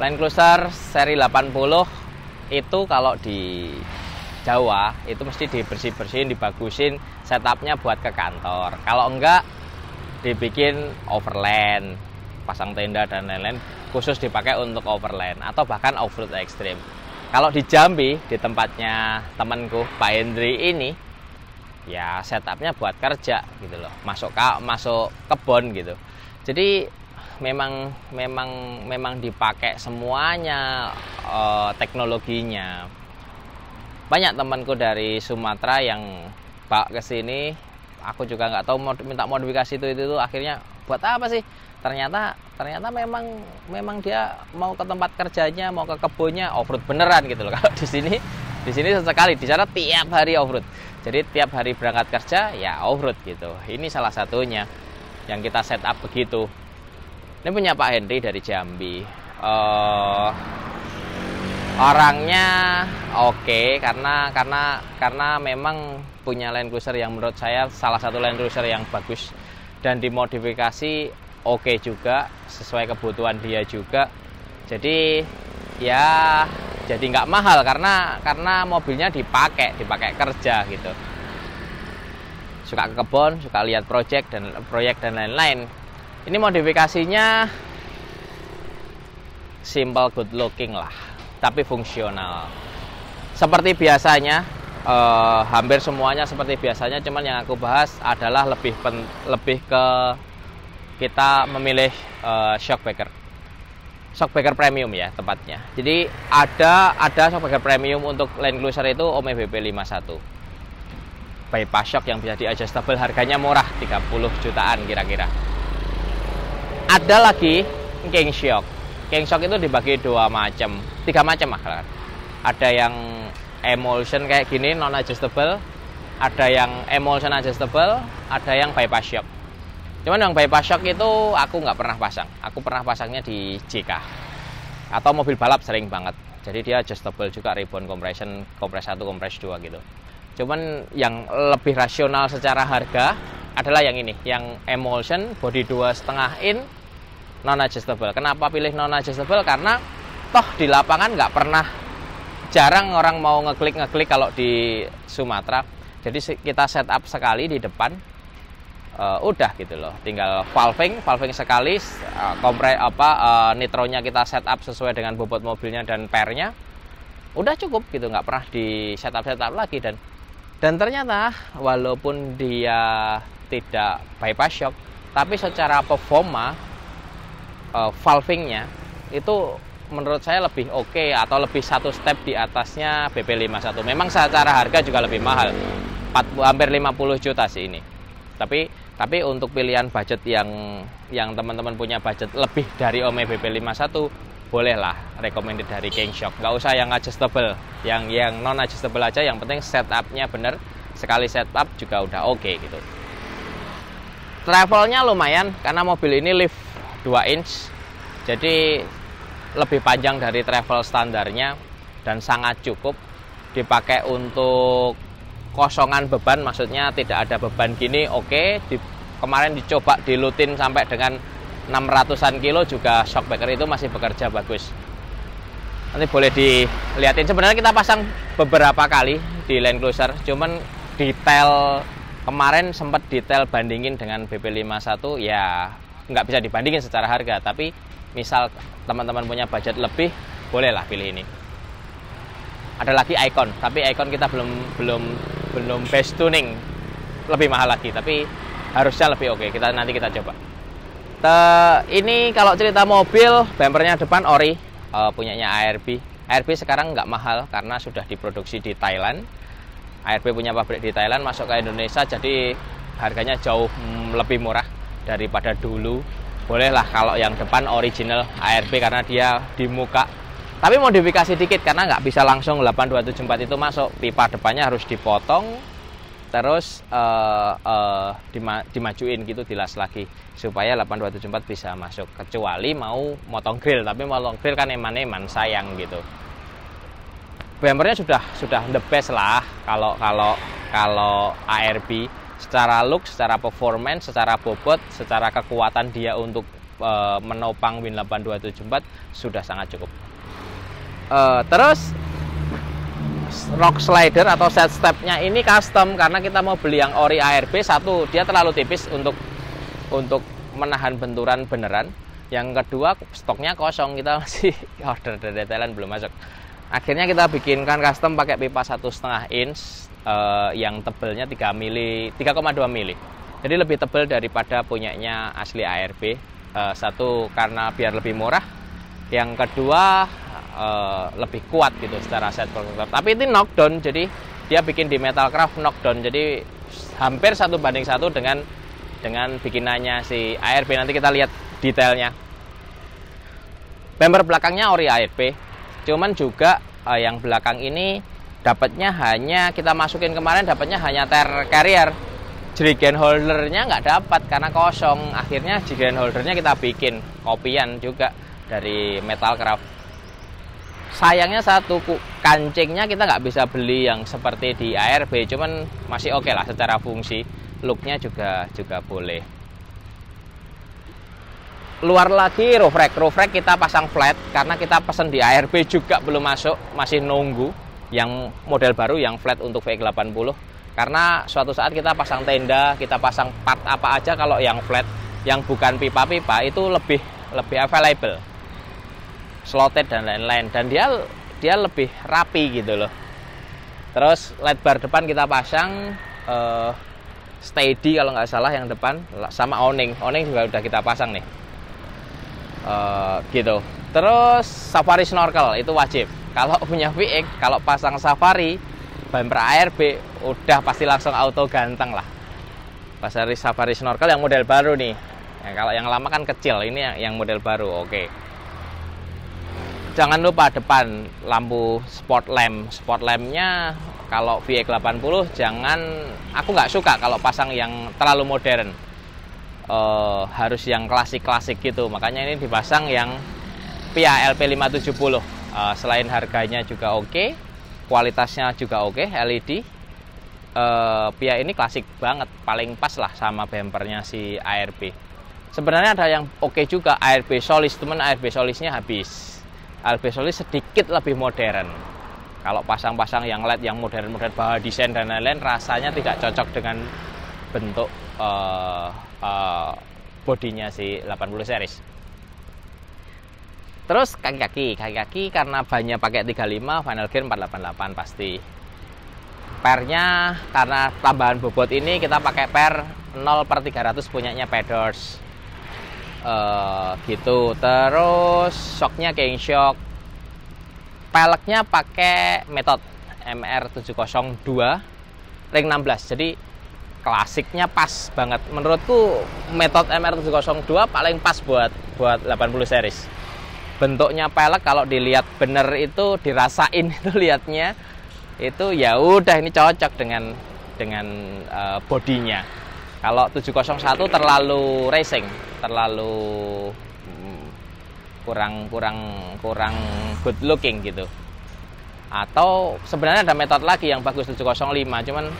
Land Cruiser seri 80 itu kalau di Jawa itu mesti dibersih-bersihin, dibagusin, setupnya buat ke kantor. Kalau enggak dibikin overland, pasang tenda dan lain-lain, khusus dipakai untuk overland atau bahkan off-road ekstrim. Kalau di Jambi, di tempatnya temanku Pak Hendri ini, ya setupnya buat kerja gitu loh, masuk kebon gitu. Jadi memang dipakai semuanya, teknologinya. Banyak temanku dari Sumatera yang bawa ke sini, aku juga nggak tahu minta modifikasi itu akhirnya buat apa sih? Ternyata memang dia mau ke tempat kerjanya, mau ke kebunnya off-road beneran gitu loh. Kalau di sini sesekali, di sana tiap hari off-road. Jadi tiap hari berangkat kerja ya off-road gitu. Ini salah satunya yang kita set up begitu. Ini punya Pak Henry dari Jambi. Orangnya oke, karena memang punya Land Cruiser yang menurut saya salah satu Land Cruiser yang bagus dan dimodifikasi oke juga, sesuai kebutuhan dia juga. Jadi ya jadi nggak mahal karena mobilnya dipakai kerja gitu. Suka ke kebun, suka lihat proyek dan lain-lain. Ini modifikasinya simple, good looking lah, tapi fungsional. Seperti biasanya, hampir semuanya seperti biasanya, cuman yang aku bahas adalah lebih ke kita memilih shockbreaker premium ya tepatnya. Jadi ada shockbreaker premium untuk Land Cruiser itu OME BP51 bypass shock yang bisa di adjustable, harganya murah, 30 jutaan kira-kira. Ada lagi King Shock. King Shock itu dibagi tiga macam lah. Ada yang emulsion kayak gini, non adjustable, ada yang emulsion adjustable, ada yang bypass shock. Cuman yang bypass shock itu aku nggak pernah pasang. Aku pernah pasangnya di JK atau mobil balap sering banget. Jadi dia adjustable juga, ribbon compression, kompres 1, kompres 2 gitu. Cuman yang lebih rasional secara harga adalah yang ini, yang emulsion, body 2,5 in, non adjustable. Kenapa pilih non adjustable? Karena toh di lapangan nggak pernah, jarang orang mau ngeklik kalau di Sumatera. Jadi kita setup sekali di depan, udah gitu loh, tinggal valving sekali, nitronya kita setup sesuai dengan bobot mobilnya dan pernya, udah cukup gitu, nggak pernah di setup lagi. Dan ternyata walaupun dia tidak bypass shock, tapi secara performa valvingnya itu menurut saya lebih oke, atau lebih satu step di atasnya BP51. Memang secara harga juga lebih mahal, hampir 50 juta sih ini. Tapi untuk pilihan budget yang teman-teman punya budget lebih dari OME BP51, bolehlah recommended dari King Shock. Nggak usah yang adjustable, yang non adjustable aja, yang penting setupnya bener. Sekali setup juga udah oke gitu. Travelnya lumayan karena mobil ini lift 2 inch, jadi lebih panjang dari travel standarnya dan sangat cukup dipakai untuk kosongan beban, maksudnya tidak ada beban gini. Kemarin dicoba dilutin sampai dengan 600-an kilo juga shockbreaker itu masih bekerja bagus. Nanti boleh dilihatin, sebenarnya kita pasang beberapa kali di Land Cruiser, cuman detail kemarin sempat detail bandingin dengan BP51, ya nggak bisa dibandingin secara harga. Tapi misal teman-teman punya budget lebih, bolehlah pilih ini. Ada lagi Icon, tapi Icon kita belum base tuning, lebih mahal lagi, tapi harusnya lebih oke. Nanti kita coba. Ini kalau cerita mobil, bumpernya depan ori, punyanya ARB. ARB sekarang nggak mahal karena sudah diproduksi di Thailand. ARB punya pabrik di Thailand, masuk ke Indonesia, jadi harganya jauh lebih murah daripada dulu. Bolehlah kalau yang depan original ARB karena dia di muka. Tapi modifikasi dikit karena nggak bisa langsung 8274 itu masuk. Pipa depannya harus dipotong, terus dimajuin gitu, dilas lagi supaya 8274 bisa masuk. Kecuali mau motong grill, tapi motong grill kan eman-eman, sayang gitu. Bumpernya sudah the best lah kalau ARB, secara look, secara performance, secara bobot, secara kekuatan dia untuk menopang Win 8274 sudah sangat cukup. Terus rock slider atau set stepnya ini custom karena kita mau beli yang ori ARB. Satu, dia terlalu tipis untuk menahan benturan beneran. Yang kedua, stoknya kosong, kita masih order dari Thailand belum masuk. Akhirnya kita bikinkan custom pakai pipa 1,5 inch yang tebelnya 3,2 mili. Jadi lebih tebal daripada punyanya asli ARB. Satu, karena biar lebih murah. Yang kedua, lebih kuat gitu secara set protector. Tapi ini knockdown, jadi dia bikin di Metalcraft knockdown. Jadi hampir 1:1 dengan bikinannya si ARB. Nanti kita lihat detailnya. Bumper belakangnya ori ARB, cuman juga yang belakang ini dapatnya hanya kita masukin kemarin, dapatnya hanya tire carrier. Jerigen holdernya nggak dapat karena kosong. Akhirnya jerigen holdernya kita bikin kopian juga dari Metalcraft. Sayangnya satu, kancingnya kita nggak bisa beli yang seperti di ARB, cuman masih oke lah secara fungsi. Looknya juga boleh. Luar lagi roof rack kita pasang flat karena kita pesen di ARB juga belum masuk, masih nunggu yang model baru yang flat untuk VX80. Karena suatu saat kita pasang tenda, kita pasang part apa aja, kalau yang flat yang bukan pipa-pipa itu lebih available, slotted dan lain-lain, dan dia lebih rapi gitu loh. Terus light bar depan kita pasang steady kalau nggak salah yang depan, sama awning juga udah kita pasang nih. Gitu. Terus safari snorkel itu wajib. Kalau punya VX, kalau pasang safari bumper ARB udah pasti langsung auto ganteng lah. Pasang safari snorkel yang model baru nih. Ya, kalau yang lama kan kecil, ini yang model baru. Oke. Jangan lupa depan lampu spot lamp. Spot lampnya kalau VX80 jangan, aku nggak suka kalau pasang yang terlalu modern. Harus yang klasik-klasik gitu. Makanya ini dipasang yang PIA LP570. Selain harganya juga oke, kualitasnya juga oke, LED. PIA ini klasik banget, paling pas lah sama bumpernya si ARB. Sebenarnya ada yang oke juga, ARB Solis, cuman ARB Solisnya habis. ARB Solis sedikit lebih modern. Kalau pasang-pasang yang LED, yang modern-modern, bawa desain dan lain-lain, rasanya tidak cocok dengan bentuk bodinya si 80 series. Terus kaki-kaki karena bannya pakai 35, final gear 488 pasti. Pernya karena tambahan bobot ini kita pakai per 0/300 punyanya Pedors. Gitu. Terus shocknya King Shock. Peleknya pakai metode MR702 ring 16. Jadi klasiknya pas banget. Menurutku metode MR702 paling pas buat 80 series. Bentuknya pelek kalau dilihat bener itu, dirasain itu lihatnya itu ya udah, ini cocok dengan bodinya. Kalau 701 terlalu racing, terlalu kurang good looking gitu. Atau sebenarnya ada metode lagi yang bagus 705, cuman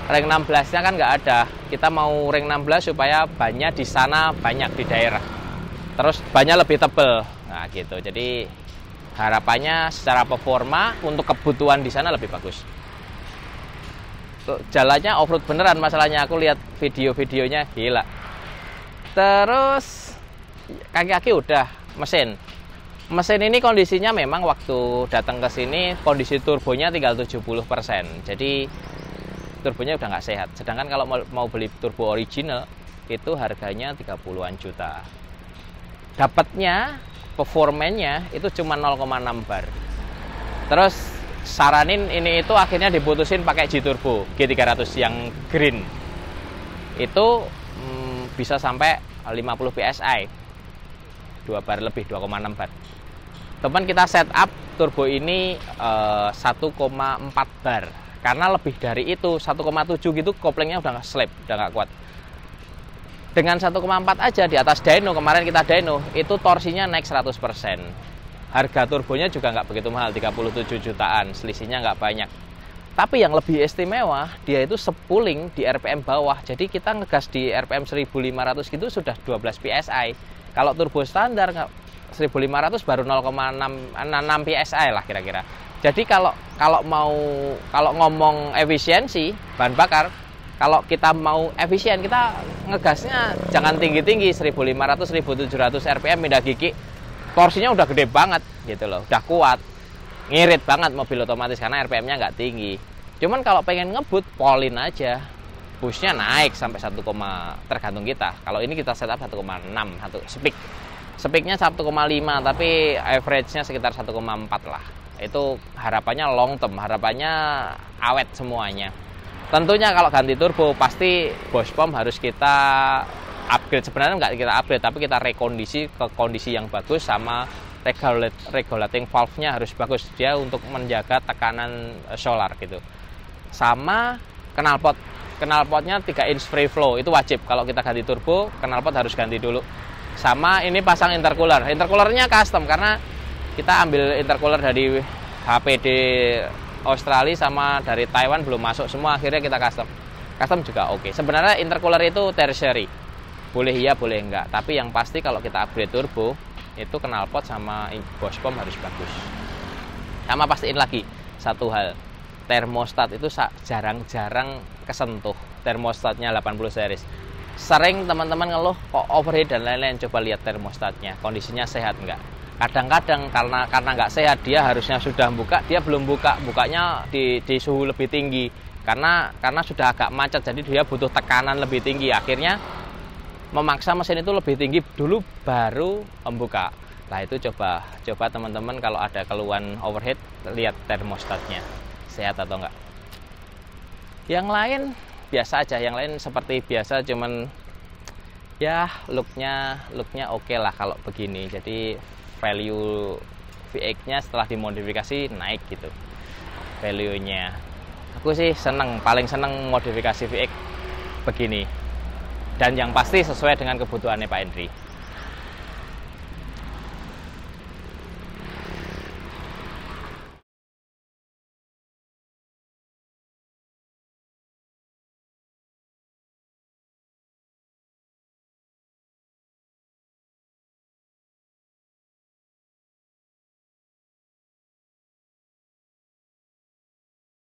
ring 16-nya kan nggak ada. Kita mau ring 16 supaya bannya di sana banyak di daerah. Terus bannya lebih tebel. Nah, gitu. Jadi harapannya secara performa untuk kebutuhan di sana lebih bagus. Jalannya off-road beneran, masalahnya aku lihat video-videonya gila. Terus kaki-kaki udah, mesin ini kondisinya memang waktu datang ke sini kondisi turbonya tinggal 70%. Jadi turbonya udah nggak sehat. Sedangkan kalau mau beli turbo original itu harganya 30-an juta. Dapatnya performanya itu cuma 0,6 bar. Terus saranin ini itu akhirnya diputusin pakai G-Turbo G300 yang green. Itu bisa sampai 50 PSI. 2 bar lebih, 2,6 bar. Teman kita setup turbo ini 1,4 bar. Karena lebih dari itu 1,7 gitu koplingnya udah nggak slip, udah nggak kuat. Dengan 1,4 aja di atas dyno, kemarin kita dyno, itu torsinya naik 100%. Harga turbonya juga nggak begitu mahal, 37 jutaan, selisihnya nggak banyak. Tapi yang lebih istimewa, dia itu sepooling di RPM bawah. Jadi kita ngegas di RPM 1500 gitu sudah 12 PSI. Kalau turbo standar 1500 baru 0,6 PSI lah kira-kira. Jadi kalau ngomong efisiensi bahan bakar, kalau kita mau efisien, kita ngegasnya jangan tinggi-tinggi, 1500 1700 RPM pindah gigi. Torsinya udah gede banget gitu loh, udah kuat. Ngirit banget mobil otomatis karena RPM-nya nggak tinggi. Cuman kalau pengen ngebut, polin aja. Pushnya naik sampai 1, tergantung kita. Kalau ini kita setup 1,6 speed. Speednya 1,5 tapi average-nya sekitar 1,4 lah. Itu harapannya long term, harapannya awet semuanya. Tentunya kalau ganti turbo pasti Bosch Pump harus kita upgrade. Sebenarnya nggak kita upgrade, tapi kita rekondisi ke kondisi yang bagus, sama regulating valve-nya harus bagus dia untuk menjaga tekanan solar gitu. Sama knalpotnya 3 inch free flow itu wajib kalau kita ganti turbo, knalpot harus ganti dulu. Sama ini pasang intercoolernya custom karena kita ambil intercooler dari HPD Australia sama dari Taiwan belum masuk semua, akhirnya kita custom juga oke. Sebenarnya intercooler itu tertiary, boleh iya boleh enggak, tapi yang pasti kalau kita upgrade turbo itu knalpot sama Bosch Pump harus bagus. Sama pastiin lagi satu hal, termostat itu jarang-jarang kesentuh. Termostatnya 80 series sering teman-teman ngeluh kok overheat dan lain-lain. Coba lihat termostatnya, kondisinya sehat enggak. Kadang-kadang karena nggak sehat, dia harusnya sudah buka, dia belum bukanya di suhu lebih tinggi karena sudah agak macet, jadi dia butuh tekanan lebih tinggi, akhirnya memaksa mesin itu lebih tinggi dulu baru membuka. Nah itu coba teman-teman kalau ada keluhan overheat, lihat termostatnya sehat atau enggak. Yang lain biasa aja, yang lain seperti biasa, cuman ya looknya oke lah kalau begini. Jadi value VX-nya setelah dimodifikasi naik gitu value-nya. Aku sih paling seneng modifikasi VX begini, dan yang pasti sesuai dengan kebutuhannya Pak Hendri.